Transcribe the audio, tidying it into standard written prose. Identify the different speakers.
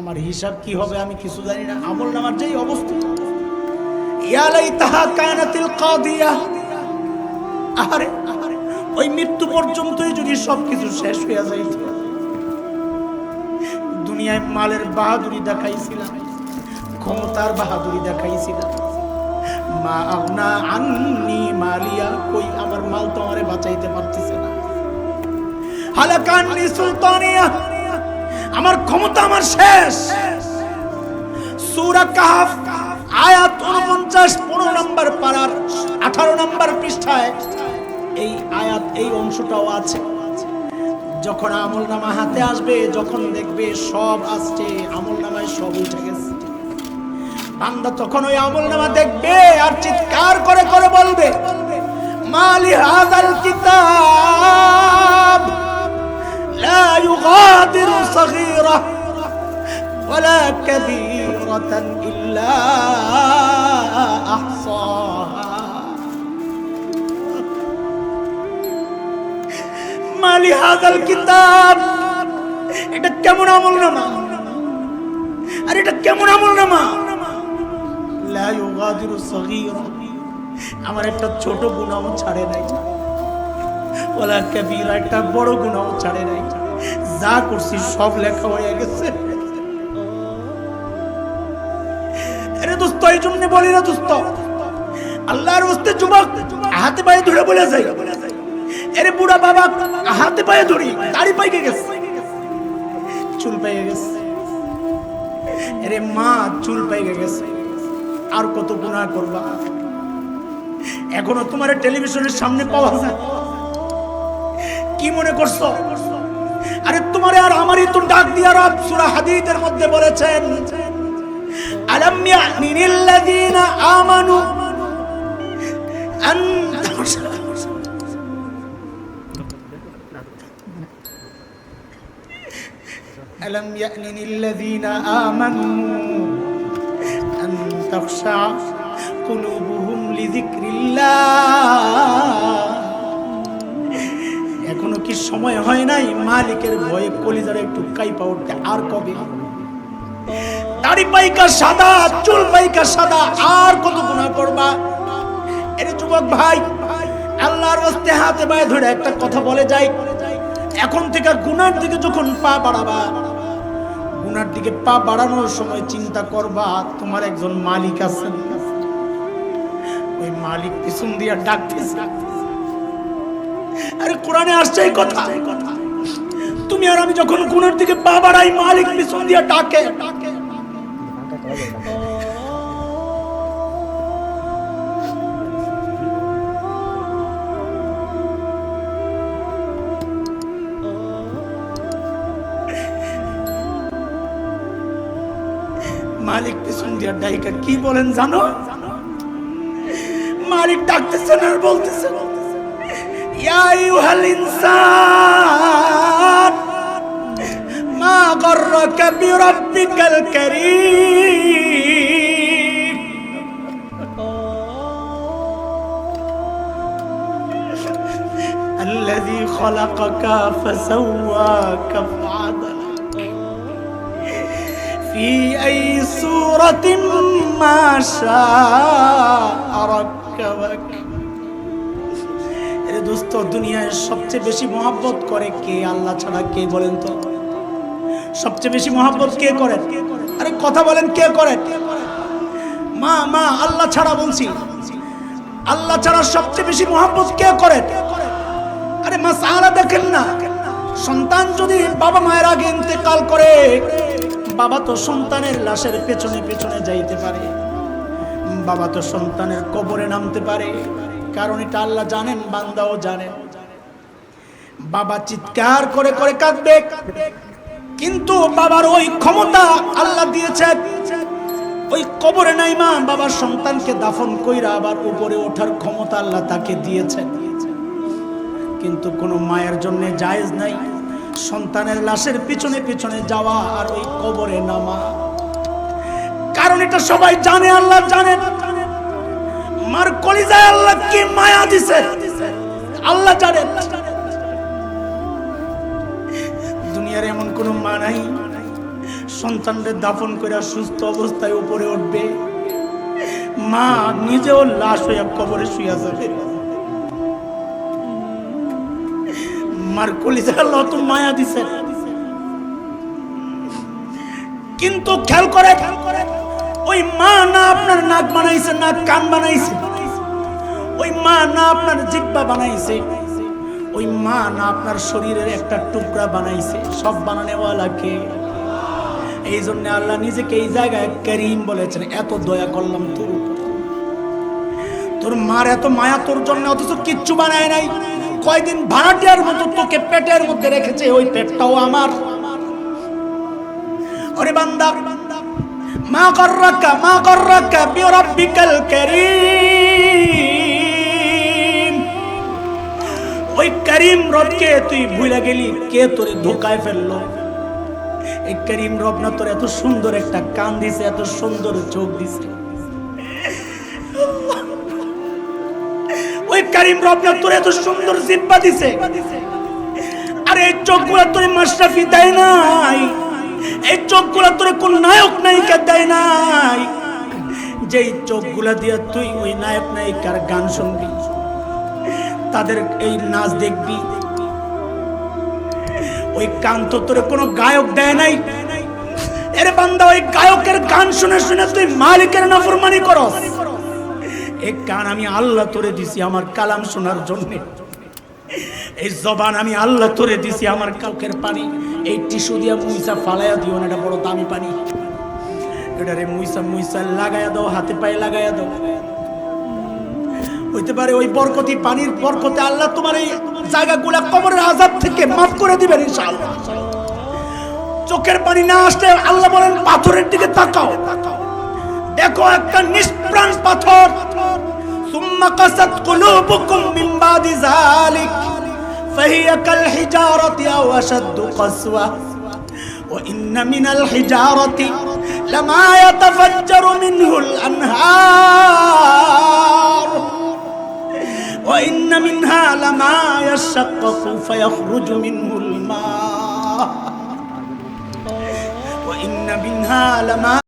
Speaker 1: আমার হিসাব কি হবে আমি কিছু জানি না। আমল নামার যেই অবস্থা, ইয়া লাইতাহা কানাতিল কাদিয়া, আরে ওই মৃত্যু পর্যন্তই যদি সবকিছু শেষ হয়ে যায়। দুনিয়ায় মালের বাহাদুরি দেখাইছিলাম, ক্ষমতার বাহাদুরি দেখাইছিলাম, মা আগনা আন্নি মালিয়া, কই আমার মাল তো আমারে বাঁচাইতে পারতেছে না। হালাকান্নি সুলতানিয়া, আমার ক্ষমতা আমার শেষ। সূরা কাহফ আয়াত 49 15 নম্বর পারার 18 নম্বর পৃষ্ঠায় এই আয়াত, এই অংশটাও আছে। যখন আমলনামা হাতে আসবে, যখন দেখবে সব আসছে, আমলনামায় সব উঠে গেছে, বান্দা তখন ওই আমলনামা দেখবে আর চিৎকার করে করে বলবে, মালি হাযাল কিতাব লা ইউগাদিরু সগীরা ওয়ালা কাবীরাতান ইল্লা আহসাহা। মালি হাযাল কিতাব, এটা কেমন আমলনামা? আর এটা কেমন আমলনামা? লা ইউগাদিরু সগীরা, আমার একটা ছোট গুনাহ ছাড়ে নাই, ওয়ালা কাবীরা, একটা বড় গুনাহ ছাড়ে নাই, যা করছি সব লেখা হয়ে গেছে। আরে দোস্ত, এই জন্য বলি না দোস্ত, আল্লাহর রাস্তায় যুবক হাতে পায়ে ধরে বলে যাই, আরে বুড়া বাবা হাতে পায়ে ধরি, দাড়ি পাইকে গেছে, চুল পাইকে গেছে, আরে মা চুল পাইকে গেছে, আর কত গুনাহ করবা? এখনো তোমার টেলিভিশনের সামনে পাওয়া যায়, কি মনে করছো? আরে তোমারে আর আমারই তো ডাক দিয়া রব সূরা হাদীদের মধ্যে বলেছেন, আলাম ইয়ানিল লাযিনা আমানু আন ألم يأن للذين آمنوا أن تخشع قلوبهم لذكر الله। এখনো কি সময় হয় নাই মালিকের ভয়ে কলিজার একটু কাইপা উঠতে? আর কবে? দাড়ি পাইকা সাদা, চুল পাইকা সাদা, আর কত গুনাহ করবা? এরে যুবক ভাই, আল্লাহর রাস্তায় হাতে পায়ে ধরে একটা কথা বলে যাই, এখন থেকে গুনার দিকে যখন পা বাড়াবা, গুনার দিকে পা বাড়ানোর সময় চিন্তা করবা তোমার একজন মালিক আছেন, ওই মালিক পিছন দিয়া ডাকতেছে। আরে কোরআনে আসছে এই কথা, তুমি আর আমি যখন গুনার দিকে পা বাড়াই, মালিক পিছন দিয়া ডাকে। মালিক পিছন দিয়া ডাইকা কি বলেন জানো? মালিক ডাকতেছেন আর বলতেছেন, ইয়া আইয়ুহাল ইনসান মা গররাকা বিরাব্বিকাল কারীম, আল্লাযী খালাকাকা ফাসাওয়াকা ফাআদালাক في أي سورة ما شاء ركبك। এর দোস্ত, দুনিয়ায় সবচেয়ে বেশি মহব্বত করে কে? আল্লাহ ছাড়া কে বলেন তো? সবচেয়ে বেশি মহব্বত কে করে? আরে কথা বলেন, কে করে? মা মা আল্লাহ ছাড়া বলছি, আল্লাহ ছাড়া সবচেয়ে বেশি মহব্বত কে করে? আরে মাসআলা দেখেন না, সন্তান যদি বাবা মায়ের আগে ইন্তেকাল করে, বাবা তো সন্তানের লাশের পেছনে পেছনে যাইতে পারে, বাবা তো সন্তানের কবরে নামতে পারে, কারণ এটা আল্লাহ জানেন, বান্দাও জানেন। বাবা চিৎকার করে করে কাঁদবে, কিন্তু বাবার ওই ক্ষমতা আল্লাহ দিয়েছেন, ওই কবরে নাই মা বাবার সন্তানকে দাফন কইরা আবার উপরে ওঠার ক্ষমতা আল্লাহ তাকে দিয়েছেন। কিন্তু কোনো মায়ের জন্য জায়েজ নাই সন্তানের লাশের পিছনে পিছনে যাওয়া আর ওই কবরে নামা, কারণ এটা সবাই জানে, আল্লাহ জানেন। মার কলিজায় আল্লাহ কি মায়া দিছে আল্লাহ জানেন। দুনিয়ার এমন কোন মা নাই সন্তানদের দাফন করে সুস্থ অবস্থায় উপরে উঠবে, মা নিজেও লাশ হয়ে কবরে শুয়ে যাবে। মার কলিজা আল্লাহ তো মায়া দিছে, কিন্তু খেয়াল করে ওই মা না আপনার নাক বানাইছে, না কান বানাইছে, ওই মা না আপনার জিহ্বা বানাইছে, ওই মা না আপনার শরীরের একটা টুকরা বানাইছে, সব বানানেওয়ালা কে? এই জন্য আল্লাহ নিজেকে এই জায়গায় করিম বলেছেন, এত দয়া করলাম তোর, তোর মার এত মায়া তোর জন্য, অথচ কিচ্ছু বানায় নাই। কয়দিন ভাড়াটিয়ার মতো তোকে পেটের মধ্যে রেখেছে, ওই পেটটাও আমার। ওরে বান্দা, মা গর্রাকা বিরাব্বিকাল কারীম, ওই করিম রবকে তুই ভুলে গেলি, কে তোরে ধোকায় ফেললো? এই করিম রব না তোর এত সুন্দর একটা কান দিছে, এত সুন্দর চোখ দিছে, ওই করিম রব না তোর এত সুন্দর জিহ্বা দিছে। আরে এই চোখগুলো তোর মাশরাফি দেয় নাই, এই চোখগুলো তোর কোন নায়ক নায়িকা দেয় নাই, যেই চোখগুলা দিয়ে তুই ওই নায়ক নায়িকার গান শুনবি, তাদের এই নাচ দেখবি। ওই কান তো তোর কোনো গায়ক দেয় নাই। এর বান্দা, ওই গায়কের গান শুনে শুনে তুই মালিকের নাফরমানি করস। এই কান আমি আল্লাহ তোরে দিছি আমার কালাম শোনার জন্য, এই জবান আমি আল্লাহ তোরে দিছি আমার কাউকের পানি। এই টিস্যু দিয়া মুইসা ফালাইয়া দিও না, এটা বড় দামি পানি, এটারে মুইসা মুইসা লাগাইয়া দাও, হাতে পায়ে লাগাইয়া দাও। হইতে পারে ওই বরকতি পানির বরকতে আল্লাহ তোমার এই জায়গাগুলা কবরের আযাব থেকে মাফ করে দিবেন ইনশাআল্লাহ। চোখের পানি না আসলে আল্লাহ বলেন পাথরের দিকে তাকাও, দেখো একটা নিষ্প্রাণ পাথর। সুম্মা কাসাত কুলুবুকুম মিন বাদি যালিক ফাহিয়া কাল হিজারাতি আও আশাদ্দু কাসওয়া ওয়া ইন্না মিনাল হিজারাতি লামা ইয়াতাফাজ্জারু মিনহুল আনহার ওয়া ইন্না মিনহা লামা ইয়াশাক্কাকু ফায়াখরুজু মিনহুল মা ওয়া ইন্না মিনহা লামা